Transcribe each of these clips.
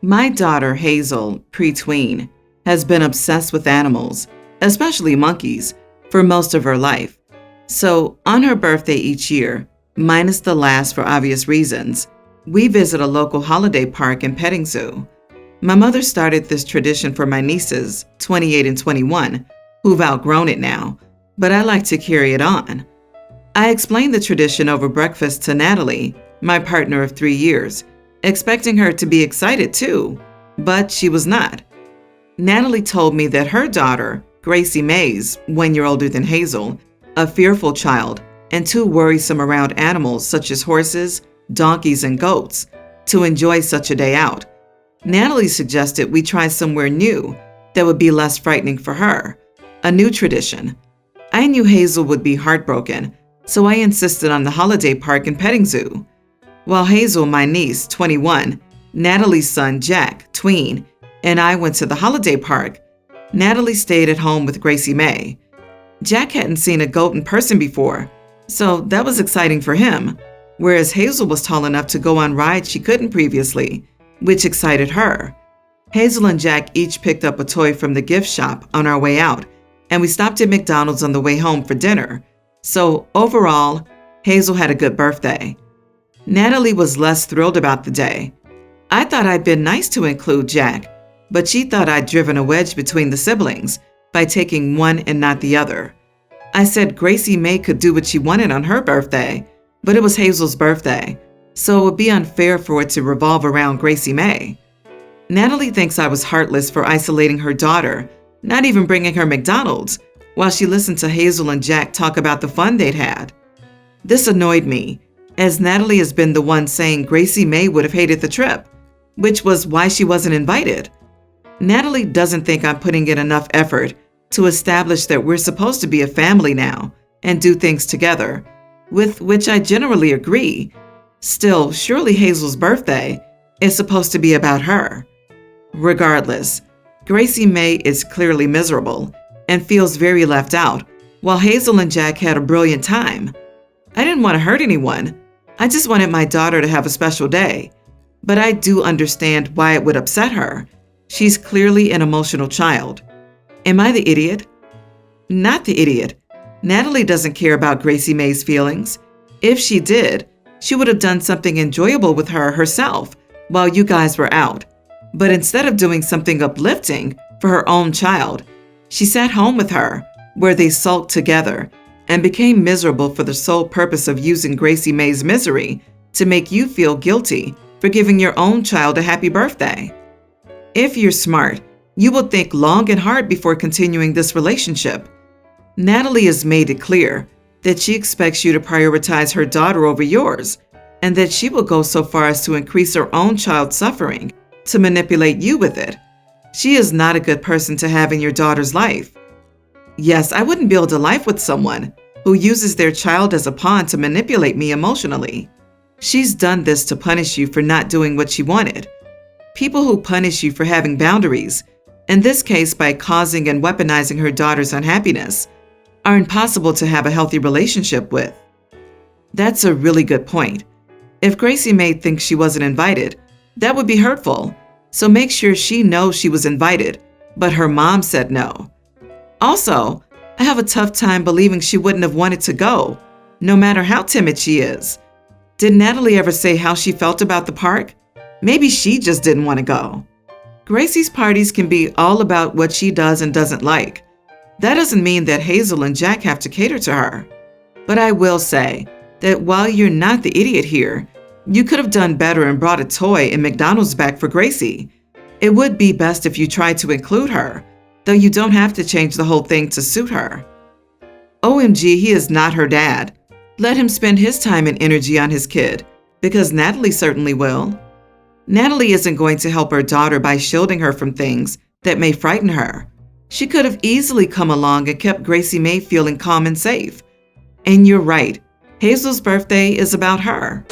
My daughter Hazel, pre-tween, has been obsessed with animals, especially monkeys, for most of her life. So, on her birthday each year, minus the last for obvious reasons, we visit a local holiday park and petting zoo. My mother started this tradition for my nieces, 28 and 21, who've outgrown it now, but I like to carry it on. I explained the tradition over breakfast to Natalie, my partner of 3 years, expecting her to be excited too, but she was not. Natalie told me that her daughter, Gracie Mays, 1 year older than Hazel, a fearful child and too worrisome around animals such as horses, donkeys, and goats, to enjoy such a day out. Natalie suggested we try somewhere new that would be less frightening for her, a new tradition. I knew Hazel would be heartbroken, so I insisted on the holiday park and petting zoo. While Hazel, my niece, 21, Natalie's son, Jack, tween, and I went to the holiday park, Natalie stayed at home with Gracie May. Jack hadn't seen a goat in person before, so that was exciting for him, whereas Hazel was tall enough to go on rides she couldn't previously, which excited her. Hazel and Jack each picked up a toy from the gift shop on our way out, and we stopped at McDonald's on the way home for dinner. So overall, Hazel had a good birthday. Natalie was less thrilled about the day. I thought I'd been nice to include Jack, but she thought I'd driven a wedge between the siblings by taking one and not the other. I said Gracie May could do what she wanted on her birthday, but it was Hazel's birthday, so it would be unfair for it to revolve around Gracie May. Natalie thinks I was heartless for isolating her daughter, not even bringing her McDonald's, while she listened to Hazel and Jack talk about the fun they'd had. This annoyed me, as Natalie has been the one saying Gracie May would have hated the trip, which was why she wasn't invited. Natalie doesn't think I'm putting in enough effort to establish that we're supposed to be a family now and do things together, with which I generally agree. Still, surely Hazel's birthday is supposed to be about her. Regardless, Gracie May is clearly miserable and feels very left out, while Hazel and Jack had a brilliant time. I didn't want to hurt anyone. I just wanted my daughter to have a special day. But I do understand why it would upset her. She's clearly an emotional child. Am I the idiot? Not the idiot. Natalie doesn't care about Gracie May's feelings. If she did, she would have done something enjoyable with her herself while you guys were out. But instead of doing something uplifting for her own child, she sat home with her, where they sulked together and became miserable for the sole purpose of using Gracie May's misery to make you feel guilty for giving your own child a happy birthday. If you're smart, you will think long and hard before continuing this relationship. Natalie has made it clear that she expects you to prioritize her daughter over yours, and that she will go so far as to increase her own child's suffering to manipulate you with it. She is not a good person to have in your daughter's life. Yes, I wouldn't build a life with someone who uses their child as a pawn to manipulate me emotionally. She's done this to punish you for not doing what she wanted. People who punish you for having boundaries, in this case by causing and weaponizing her daughter's unhappiness, are impossible to have a healthy relationship with. That's a really good point. If Gracie May thinks she wasn't invited, that would be hurtful. So make sure she knows she was invited, but her mom said no. Also, I have a tough time believing she wouldn't have wanted to go, no matter how timid she is. Did Natalie ever say how she felt about the park? Maybe she just didn't want to go. Gracie's parties can be all about what she does and doesn't like. That doesn't mean that Hazel and Jack have to cater to her. But I will say that while you're not the idiot here, you could have done better and brought a toy and McDonald's back for Gracie. It would be best if you tried to include her, though you don't have to change the whole thing to suit her. OMG, he is not her dad. Let him spend his time and energy on his kid, because Natalie certainly will. Natalie isn't going to help her daughter by shielding her from things that may frighten her. She could have easily come along and kept Gracie May feeling calm and safe. And you're right, Hazel's birthday is about her.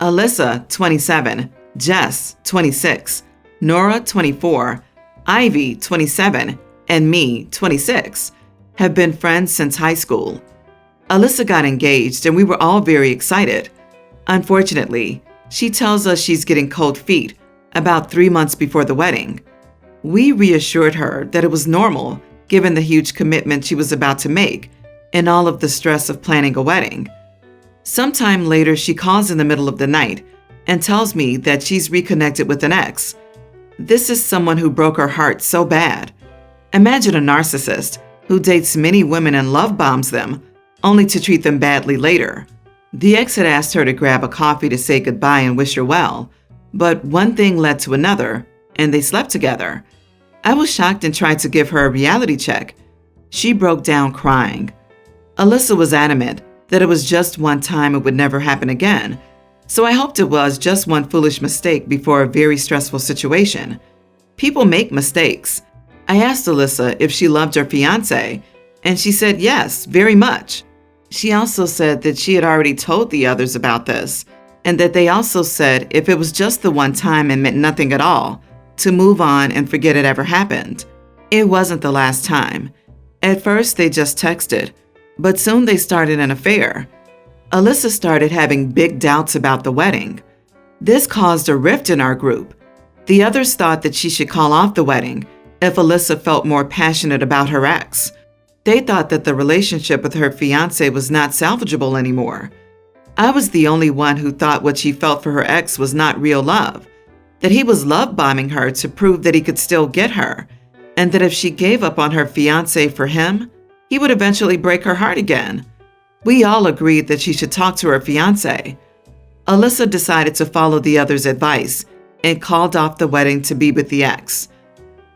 Alyssa, 27, Jess, 26, Nora, 24, Ivy, 27, and me, 26, have been friends since high school. Alyssa got engaged and we were all very excited. Unfortunately, she tells us she's getting cold feet about 3 months before the wedding. We reassured her that it was normal given the huge commitment she was about to make and all of the stress of planning a wedding. Sometime later, she calls in the middle of the night and tells me that she's reconnected with an ex. This is someone who broke her heart so bad. Imagine a narcissist who dates many women and love bombs them, only to treat them badly later. The ex had asked her to grab a coffee to say goodbye and wish her well, but one thing led to another, and they slept together. I was shocked and tried to give her a reality check. She broke down crying. Alyssa was adamant that it was just one time and would never happen again, so I hoped it was just one foolish mistake before a very stressful situation. People make mistakes. I asked Alyssa if she loved her fiancé, and she said yes, very much. She also said that she had already told the others about this, and that they also said if it was just the one time and meant nothing at all, to move on and forget it ever happened. It wasn't the last time. At first, they just texted, but soon they started an affair. Alyssa started having big doubts about the wedding. This caused a rift in our group. The others thought that she should call off the wedding if Alyssa felt more passionate about her ex. They thought that the relationship with her fiancé was not salvageable anymore. I was the only one who thought what she felt for her ex was not real love, that he was love bombing her to prove that he could still get her, and that if she gave up on her fiancé for him, he would eventually break her heart again. We all agreed that she should talk to her fiancé. Alyssa decided to follow the others' advice and called off the wedding to be with the ex.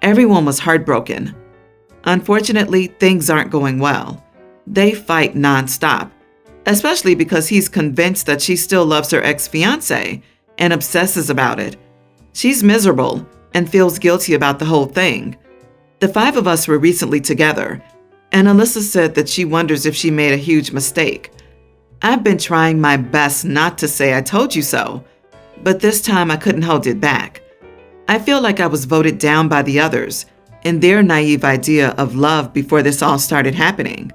Everyone was heartbroken. Unfortunately, things aren't going well. They fight nonstop, especially because he's convinced that she still loves her ex-fiancé and obsesses about it. She's miserable and feels guilty about the whole thing. The 5 of us were recently together, and Alyssa said that she wonders if she made a huge mistake. I've been trying my best not to say I told you so, but this time I couldn't hold it back. I feel like I was voted down by the others in their naive idea of love before this all started happening.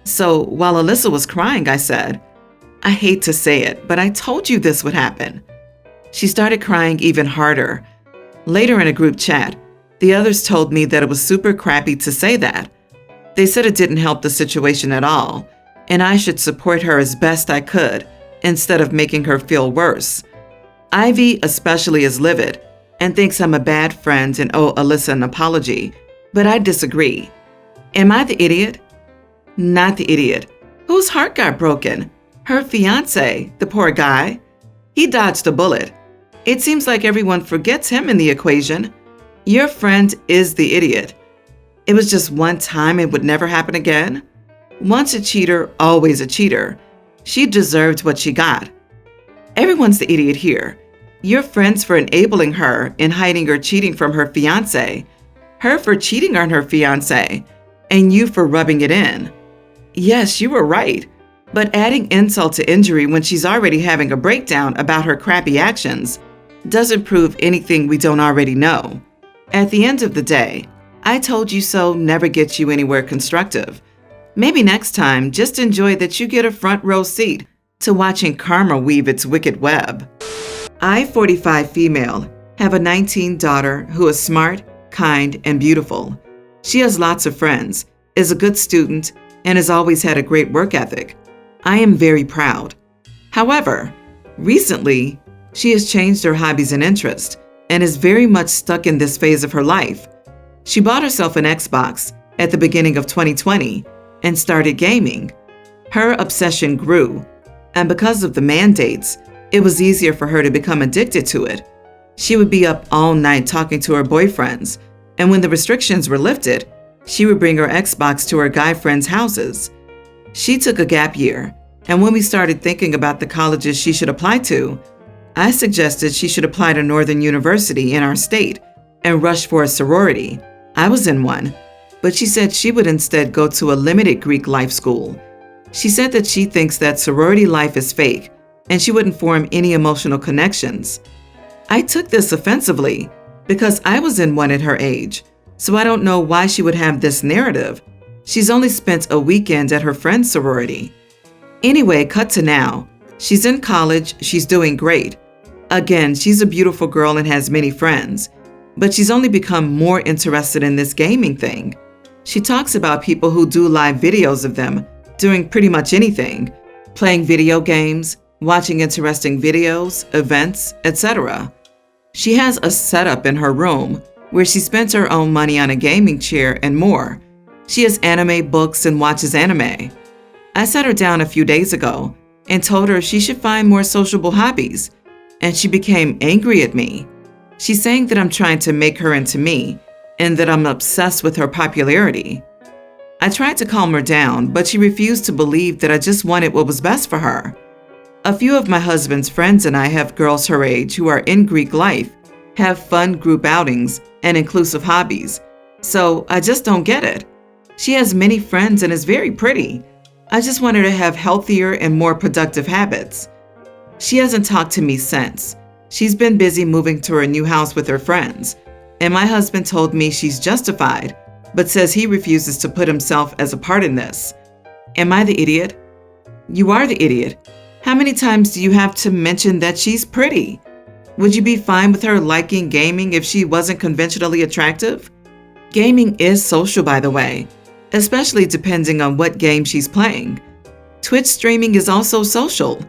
So while Alyssa was crying, I said, "I hate to say it, but I told you this would happen." She started crying even harder. Later in a group chat, the others told me that it was super crappy to say that. They said it didn't help the situation at all, and I should support her as best I could instead of making her feel worse. Ivy especially is livid and thinks I'm a bad friend and owe Alyssa an apology, but I disagree. Am I the idiot? Not the idiot. Whose heart got broken? Her fiancé, the poor guy. He dodged a bullet. It seems like everyone forgets him in the equation. Your friend is the idiot. It was just one time and would never happen again? Once a cheater, always a cheater. She deserved what she got. Everyone's the idiot here. Your friends for enabling her in hiding or cheating from her fiancé, her for cheating on her fiancé, and you for rubbing it in. Yes, you were right, but adding insult to injury when she's already having a breakdown about her crappy actions doesn't prove anything we don't already know. At the end of the day, I told you so never gets you anywhere constructive. Maybe next time, just enjoy that you get a front row seat to watching karma weave its wicked web. I, 45 female, have a 19 daughter who is smart, kind, and beautiful. She has lots of friends, is a good student, and has always had a great work ethic. I am very proud. However, recently, she has changed her hobbies and interests and is very much stuck in this phase of her life. She bought herself an Xbox at the beginning of 2020 and started gaming. Her obsession grew, and because of the mandates, it was easier for her to become addicted to it. She would be up all night talking to her boyfriends, and when the restrictions were lifted, she would bring her Xbox to her guy friends' houses. She took a gap year, and when we started thinking about the colleges she should apply to, I suggested she should apply to Northern University in our state and rush for a sorority. I was in one, but she said she would instead go to a limited Greek life school. She said that she thinks that sorority life is fake and she wouldn't form any emotional connections. I took this offensively because I was in one at her age, so I don't know why she would have this narrative. She's only spent a weekend at her friend's sorority. Anyway, cut to now. She's in college, she's doing great. Again, she's a beautiful girl and has many friends, but she's only become more interested in this gaming thing. She talks about people who do live videos of them doing pretty much anything, playing video games, watching interesting videos, events, etc. She has a setup in her room where she spends her own money on a gaming chair and more. She has anime books and watches anime. I sat her down a few days ago and told her she should find more sociable hobbies, and she became angry at me. She's saying that I'm trying to make her into me and that I'm obsessed with her popularity. I tried to calm her down, but she refused to believe that I just wanted what was best for her. A few of my husband's friends and I have girls her age who are in Greek life, have fun group outings and inclusive hobbies, so I just don't get it. She has many friends and is very pretty. I just want her to have healthier and more productive habits. She hasn't talked to me since. She's been busy moving to her new house with her friends, and my husband told me she's justified, but says he refuses to put himself as a part in this. Am I the idiot? You are the idiot. How many times do you have to mention that she's pretty? Would you be fine with her liking gaming if she wasn't conventionally attractive? Gaming is social, by the way, especially depending on what game she's playing. Twitch streaming is also social.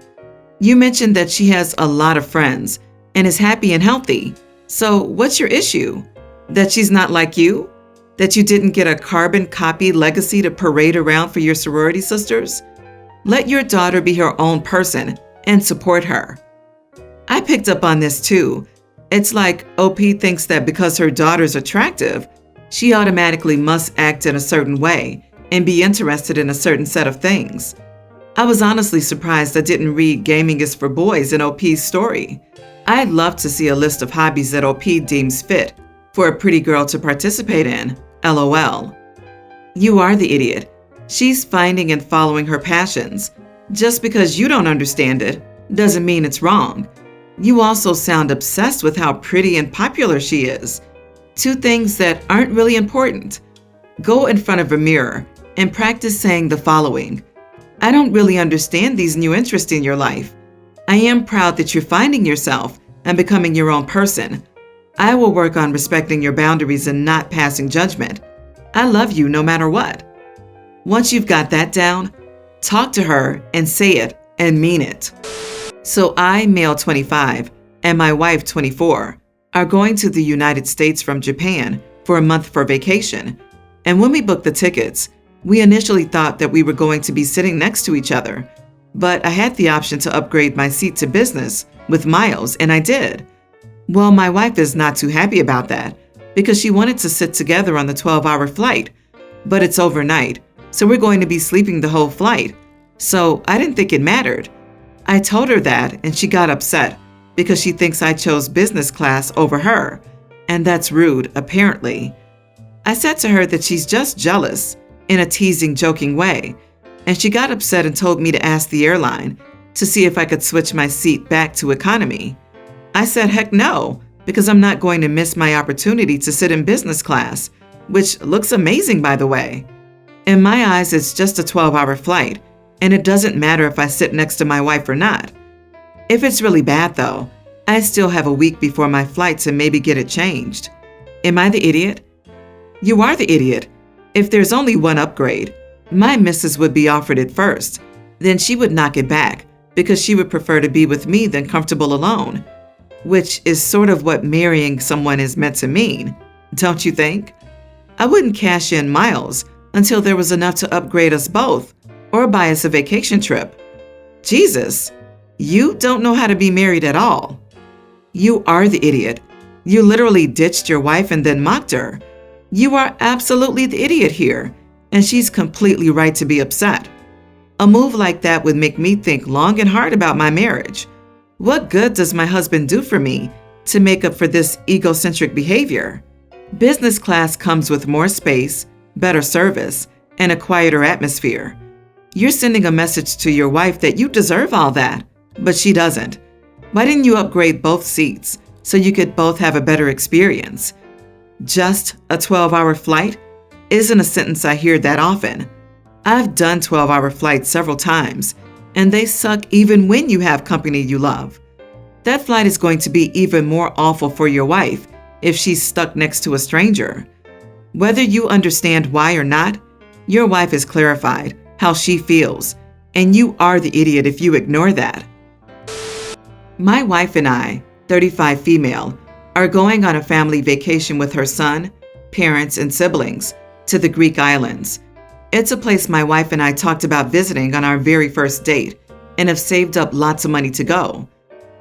You mentioned that she has a lot of friends and is happy and healthy. So what's your issue? That she's not like you? That you didn't get a carbon copy legacy to parade around for your sorority sisters? Let your daughter be her own person and support her. I picked up on this too. It's like OP thinks that because her daughter's attractive, she automatically must act in a certain way and be interested in a certain set of things. I was honestly surprised I didn't read Gaming is for Boys in OP's story. I'd love to see a list of hobbies that OP deems fit for a pretty girl to participate in. LOL. You are the idiot. She's finding and following her passions. Just because you don't understand it doesn't mean it's wrong. You also sound obsessed with how pretty and popular she is. Two things that aren't really important. Go in front of a mirror and practice saying the following. I don't really understand these new interests in your life. I am proud that you're finding yourself and becoming your own person. I will work on respecting your boundaries and not passing judgment. I love you no matter what. Once you've got that down, talk to her and say it and mean it. So I, male 25, and my wife 24, are going to the United States from Japan for a month for vacation. And when we booked the tickets, we initially thought that we were going to be sitting next to each other, but I had the option to upgrade my seat to business with miles, and I did. Well, my wife is not too happy about that because she wanted to sit together on the 12-hour flight, but it's overnight, so we're going to be sleeping the whole flight. So I didn't think it mattered. I told her that, and she got upset because she thinks I chose business class over her, and that's rude, apparently. I said to her that she's just jealous in a teasing, joking way, and she got upset and told me to ask the airline to see if I could switch my seat back to economy. I said heck no, because I'm not going to miss my opportunity to sit in business class, which looks amazing, by the way. In my eyes, it's just a 12-hour flight, and it doesn't matter if I sit next to my wife or not. If it's really bad, though, I still have a week before my flight to maybe get it changed. Am I the idiot? You are the idiot. If there's only one upgrade, my missus would be offered it first. Then she would knock it back because she would prefer to be with me than comfortable alone, which is sort of what marrying someone is meant to mean, don't you think? I wouldn't cash in miles until there was enough to upgrade us both or buy us a vacation trip. Jesus, you don't know how to be married at all. You are the idiot. You literally ditched your wife and then mocked her. You are absolutely the idiot here, and she's completely right to be upset. A move like that would make me think long and hard about my marriage. What good does my husband do for me to make up for this egocentric behavior? Business class comes with more space, better service, and a quieter atmosphere. You're sending a message to your wife that you deserve all that, but she doesn't. Why didn't you upgrade both seats so you could both have a better experience? Just a 12-hour flight isn't a sentence I hear that often. I've done 12-hour flights several times, and they suck even when you have company you love. That flight is going to be even more awful for your wife if she's stuck next to a stranger. Whether you understand why or not, your wife has clarified how she feels, and you are the idiot if you ignore that. My wife and I, 35 female, are going on a family vacation with her son, parents, and siblings to the Greek islands. It's a place my wife and I talked about visiting on our very first date and have saved up lots of money to go.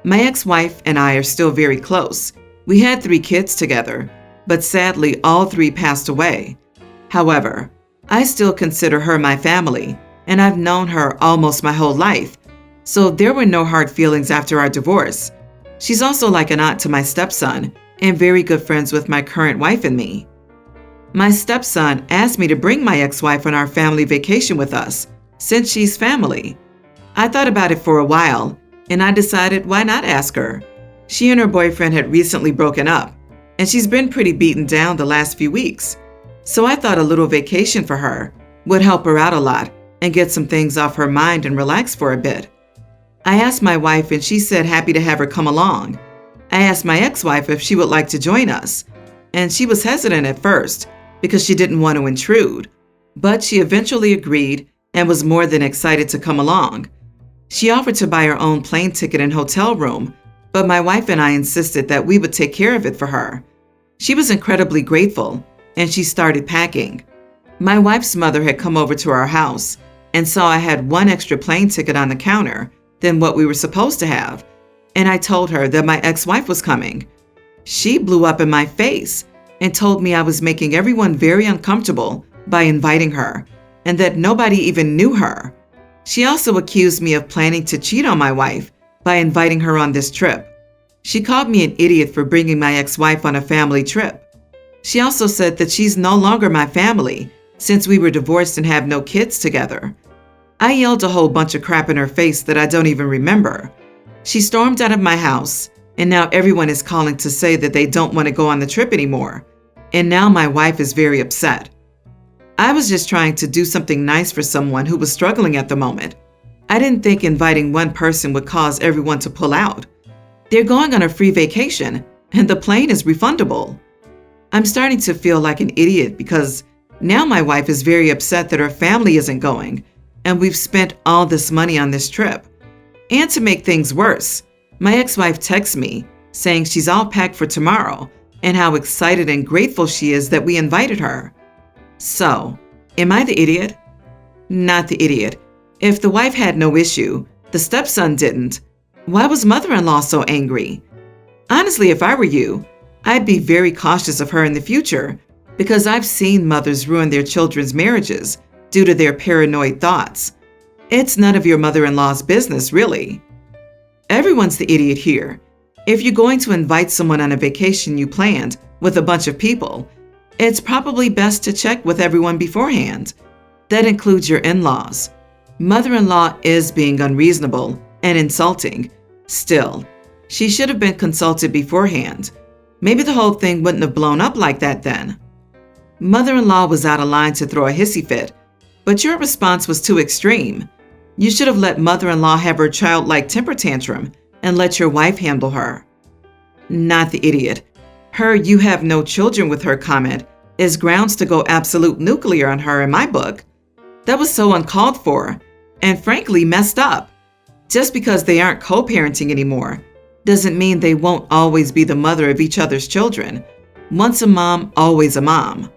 My ex-wife and I are still very close. We had 3 kids together, but sadly all 3 passed away. However, I still consider her my family, and I've known her almost my whole life, so there were no hard feelings after our divorce. She's also like an aunt to my stepson and very good friends with my current wife and me. My stepson asked me to bring my ex-wife on our family vacation with us, since she's family. I thought about it for a while, and I decided why not ask her. She and her boyfriend had recently broken up, and she's been pretty beaten down the last few weeks. So I thought a little vacation for her would help her out a lot and get some things off her mind and relax for a bit. I asked my wife, and she said happy to have her come along. I asked my ex-wife if she would like to join us, and she was hesitant at first because she didn't want to intrude, but she eventually agreed and was more than excited to come along. She offered to buy her own plane ticket and hotel room, but my wife and I insisted that we would take care of it for her. She was incredibly grateful, and she started packing. My wife's mother had come over to our house and saw I had 1 extra plane ticket on the counter than what we were supposed to have, and I told her that my ex-wife was coming. She blew up in my face and told me I was making everyone very uncomfortable by inviting her, and that nobody even knew her. She also accused me of planning to cheat on my wife by inviting her on this trip. She called me an idiot for bringing my ex-wife on a family trip. She also said that she's no longer my family since we were divorced and have no kids together. I yelled a whole bunch of crap in her face that I don't even remember. She stormed out of my house, and now everyone is calling to say that they don't want to go on the trip anymore. And now my wife is very upset. I was just trying to do something nice for someone who was struggling at the moment. I didn't think inviting 1 person would cause everyone to pull out. They're going on a free vacation, and the plane is refundable. I'm starting to feel like an idiot because now my wife is very upset that her family isn't going, and we've spent all this money on this trip. And to make things worse, my ex-wife texts me saying she's all packed for tomorrow and how excited and grateful she is that we invited her. So, am I the idiot? Not the idiot. If the wife had no issue, the stepson didn't. Why was mother-in-law so angry? Honestly, if I were you, I'd be very cautious of her in the future because I've seen mothers ruin their children's marriages due to their paranoid thoughts. It's none of your mother-in-law's business, really. Everyone's the idiot here. If you're going to invite someone on a vacation you planned with a bunch of people, it's probably best to check with everyone beforehand. That includes your in-laws. Mother-in-law is being unreasonable and insulting. Still, she should have been consulted beforehand. Maybe the whole thing wouldn't have blown up like that then. Mother-in-law was out of line to throw a hissy fit, but your response was too extreme. You should have let mother-in-law have her childlike temper tantrum and let your wife handle her. Not the idiot. Her "you have no children with her" comment is grounds to go absolute nuclear on her in my book. That was so uncalled for and frankly messed up. Just because they aren't co-parenting anymore doesn't mean they won't always be the mother of each other's children. Once a mom, always a mom.